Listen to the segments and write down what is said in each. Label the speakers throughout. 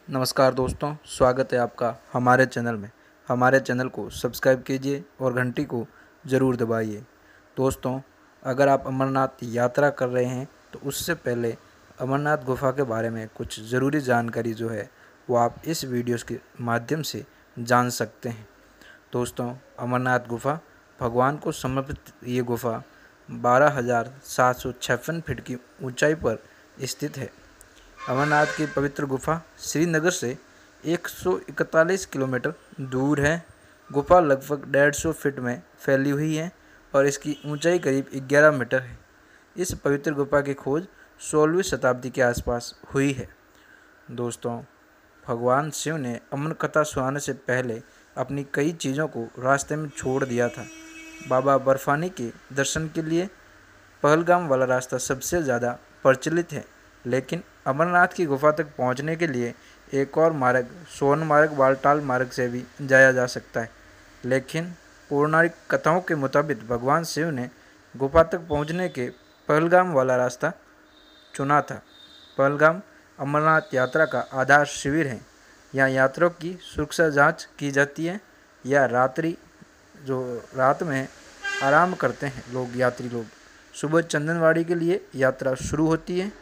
Speaker 1: नमस्कार दोस्तों, स्वागत है आपका हमारे चैनल में। हमारे चैनल को सब्सक्राइब कीजिए और घंटी को ज़रूर दबाइए। दोस्तों, अगर आप अमरनाथ यात्रा कर रहे हैं तो उससे पहले अमरनाथ गुफ़ा के बारे में कुछ ज़रूरी जानकारी जो है वो आप इस वीडियोस के माध्यम से जान सकते हैं। दोस्तों, अमरनाथ गुफ़ा भगवान को समर्पित ये गुफ़ा 12,756 फीट की ऊंचाई पर स्थित है। अमरनाथ की पवित्र गुफा श्रीनगर से 141 किलोमीटर दूर है। गुफा लगभग 150 फीट में फैली हुई है और इसकी ऊंचाई करीब 11 मीटर है। इस पवित्र गुफा की खोज 16वीं शताब्दी के आसपास हुई है। दोस्तों, भगवान शिव ने अमर कथा सुनाने से पहले अपनी कई चीज़ों को रास्ते में छोड़ दिया था। बाबा बर्फानी के दर्शन के लिए पहलगाम वाला रास्ता सबसे ज़्यादा प्रचलित है, लेकिन अमरनाथ की गुफा तक पहुंचने के लिए एक और मार्ग स्वर्ण मार्ग बालटाल मार्ग से भी जाया जा सकता है। लेकिन पौराणिक कथाओं के मुताबिक भगवान शिव ने गुफा तक पहुंचने के पहलगाम वाला रास्ता चुना था। पहलगाम अमरनाथ यात्रा का आधार शिविर है। यहाँ यात्रियों की सुरक्षा जांच की जाती है या रात में आराम करते हैं यात्री लोग। सुबह चंदनवाड़ी के लिए यात्रा शुरू होती है।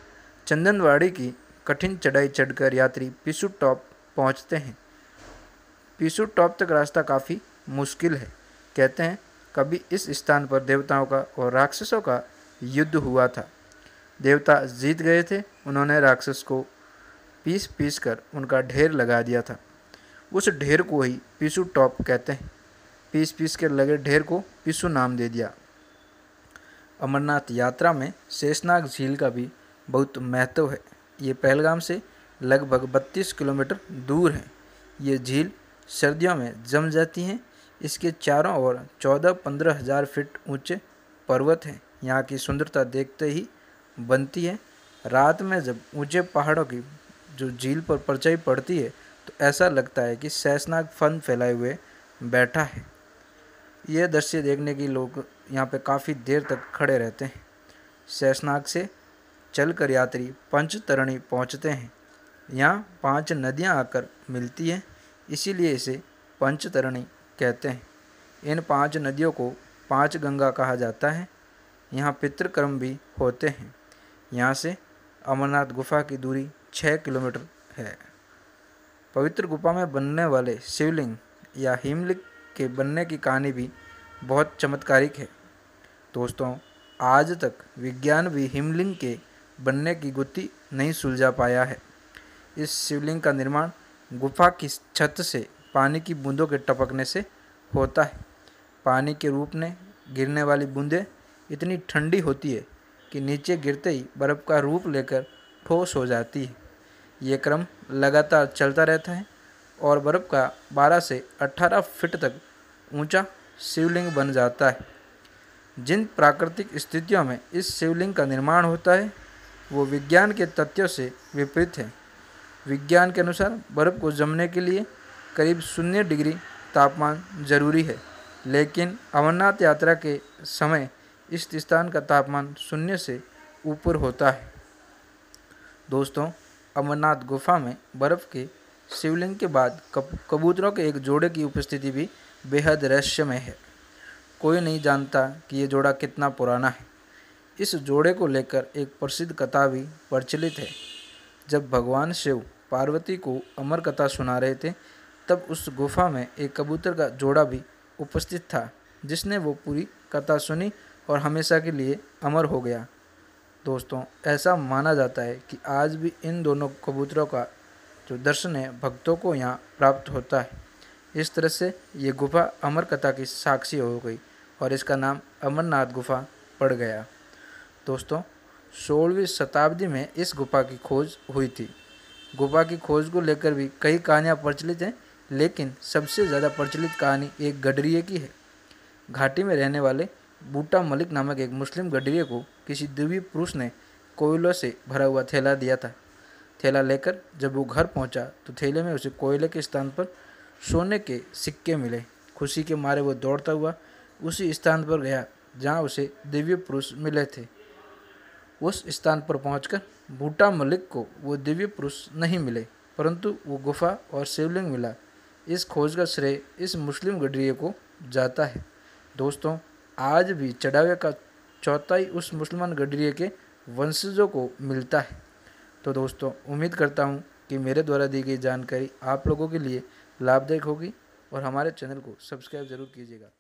Speaker 1: चंदनवाड़ी की कठिन चढ़ाई चढ़कर यात्री पिसू टॉप पहुंचते हैं। पिसू टॉप तक रास्ता काफ़ी मुश्किल है। कहते हैं कभी इस स्थान पर देवताओं का और राक्षसों का युद्ध हुआ था। देवता जीत गए थे। उन्होंने राक्षस को पीस पीस कर उनका ढेर लगा दिया था। उस ढेर को ही पिसू टॉप कहते हैं। पीस पीस कर लगे ढेर को पिसू नाम दे दिया। अमरनाथ यात्रा में शेषनाग झील का भी बहुत महत्व है। ये पहलगाम से लगभग 32 किलोमीटर दूर है। ये झील सर्दियों में जम जाती है। इसके चारों ओर 14-15 हज़ार फीट ऊंचे पर्वत हैं। यहाँ की सुंदरता देखते ही बनती है। रात में जब ऊंचे पहाड़ों की जो झील पर परछाई पड़ती है तो ऐसा लगता है कि शेषनाग फन फैलाए हुए बैठा है। ये दृश्य देखने के लोग यहाँ पे काफ़ी देर तक खड़े रहते हैं। शेषनाग से चलकर यात्री पंचतरणी पहुँचते हैं। यहाँ 5 नदियाँ आकर मिलती हैं, इसीलिए इसे पंचतरणी कहते हैं। इन 5 नदियों को 5 गंगा कहा जाता है। यहाँ पितृकर्म भी होते हैं। यहाँ से अमरनाथ गुफा की दूरी 6 किलोमीटर है। पवित्र गुफा में बनने वाले शिवलिंग या हिमलिंग के बनने की कहानी भी बहुत चमत्कारिक है। दोस्तों, आज तक विज्ञान भी हिमलिंग के बनने की गुत्थी नहीं सुलझा पाया है। इस शिवलिंग का निर्माण गुफा की छत से पानी की बूंदों के टपकने से होता है। पानी के रूप में गिरने वाली बूंदें इतनी ठंडी होती है कि नीचे गिरते ही बर्फ़ का रूप लेकर ठोस हो जाती है। ये क्रम लगातार चलता रहता है और बर्फ़ का 12 से 18 फीट तक ऊंचा शिवलिंग बन जाता है। जिन प्राकृतिक स्थितियों में इस शिवलिंग का निर्माण होता है वो विज्ञान के तथ्यों से विपरीत है। विज्ञान के अनुसार बर्फ़ को जमने के लिए करीब 0 डिग्री तापमान जरूरी है, लेकिन अमरनाथ यात्रा के समय इस स्थान का तापमान 0 से ऊपर होता है। दोस्तों, अमरनाथ गुफा में बर्फ़ के शिवलिंग के बाद कबूतरों के एक जोड़े की उपस्थिति भी बेहद रहस्यमय है। कोई नहीं जानता कि ये जोड़ा कितना पुराना है। इस जोड़े को लेकर एक प्रसिद्ध कथा भी प्रचलित है। जब भगवान शिव पार्वती को अमर कथा सुना रहे थे तब उस गुफा में एक कबूतर का जोड़ा भी उपस्थित था, जिसने वो पूरी कथा सुनी और हमेशा के लिए अमर हो गया। दोस्तों, ऐसा माना जाता है कि आज भी इन दोनों कबूतरों का जो दर्शन है भक्तों को यहाँ प्राप्त होता है। इस तरह से ये गुफा अमर कथा की साक्षी हो गई और इसका नाम अमरनाथ गुफा पड़ गया। दोस्तों, 16वीं शताब्दी में इस गुफा की खोज हुई थी। गुफा की खोज को लेकर भी कई कहानियाँ प्रचलित हैं, लेकिन सबसे ज़्यादा प्रचलित कहानी एक गडरिये की है। घाटी में रहने वाले बूटा मलिक नामक एक मुस्लिम गडरिये को किसी दिव्य पुरुष ने कोयलों से भरा हुआ थैला दिया था। थैला लेकर जब वो घर पहुंचा तो थैले में उसे कोयले के स्थान पर सोने के सिक्के मिले। खुशी के मारे वो दौड़ता हुआ उसी स्थान पर गया जहां उसे दिव्य पुरुष मिले थे। उस स्थान पर पहुंचकर बूटा मलिक को वो दिव्य पुरुष नहीं मिले। परंतु वो गुफा और शिवलिंग मिला। इस खोज का श्रेय इस मुस्लिम गडरिये को जाता है। दोस्तों, आज भी चढ़ावे का चौथाई उस मुसलमान गडरिये के वंशजों को मिलता है। तो दोस्तों, उम्मीद करता हूँ कि मेरे द्वारा दी गई जानकारी आप लोगों के लिए लाभदायक होगी और हमारे चैनल को सब्सक्राइब ज़रूर कीजिएगा।